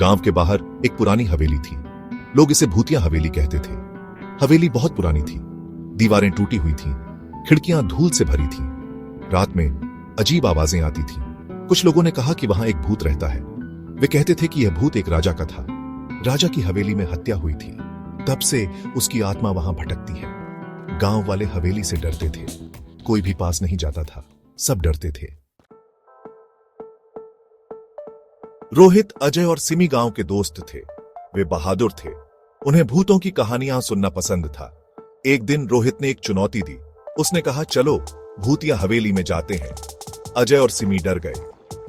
गांव के बाहर एक पुरानी हवेली थी। लोग इसे भूतिया हवेली कहते थे। हवेली बहुत पुरानी थी, दीवारें टूटी हुई थीं, खिड़कियां धूल से भरी थीं। रात में अजीब आवाजें आती थीं। कुछ लोगों ने कहा कि वहां एक भूत रहता है। वे कहते थे कि यह भूत एक राजा का था। राजा की हवेली में हत्या हुई थी, तब से उसकी आत्मा वहां भटकती है। गांव वाले हवेली से डरते थे, कोई भी पास नहीं जाता था, सब डरते थे। रोहित, अजय और सिमी गांव के दोस्त थे। वे बहादुर थे, उन्हें भूतों की कहानियां सुनना पसंद था। एक दिन रोहित ने एक चुनौती दी। उसने कहा, चलो भूतिया हवेली में जाते हैं। अजय और सिमी डर गए,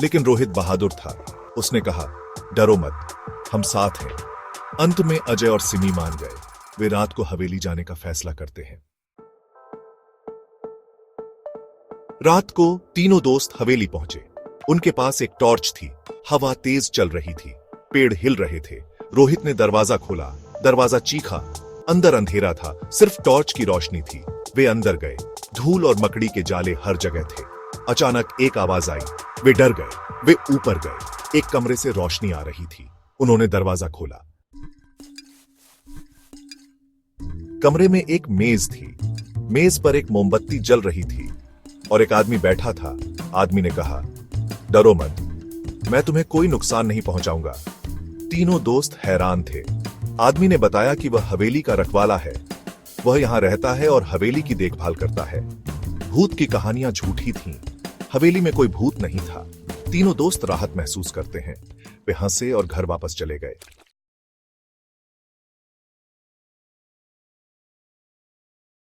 लेकिन रोहित बहादुर था। उसने कहा, डरो मत, हम साथ हैं। अंत में अजय और सिमी मान गए। वे रात को हवेली जाने का फैसला करते हैं। रात को तीनों दोस्त हवेली पहुंचे। उनके पास एक टॉर्च थी। हवा तेज चल रही थी, पेड़ हिल रहे थे। रोहित ने दरवाजा खोला, दरवाजा चीखा। अंदर अंधेरा था, सिर्फ टॉर्च की रोशनी थी। वे अंदर गए। धूल और मकड़ी के जाले हर जगह थे। अचानक एक आवाज आई। वे डर गए। वे ऊपर गए। एक कमरे से रोशनी आ रही थी। उन्होंने दरवाजा खोला। कमरे में एक मेज थी। मेज पर एक मोमबत्ती जल रही थी और एक आदमी बैठा था। आदमी ने कहा, डरो मत, मैं तुम्हें कोई नुकसान नहीं पहुंचाऊंगा। तीनों दोस्त हैरान थे। आदमी ने बताया कि वह हवेली का रखवाला है। वह यहां रहता है और हवेली की देखभाल करता है। भूत की कहानियां झूठी थीं। हवेली में कोई भूत नहीं था। तीनों दोस्त राहत महसूस करते हैं। वे हंसे और घर वापस चले गए।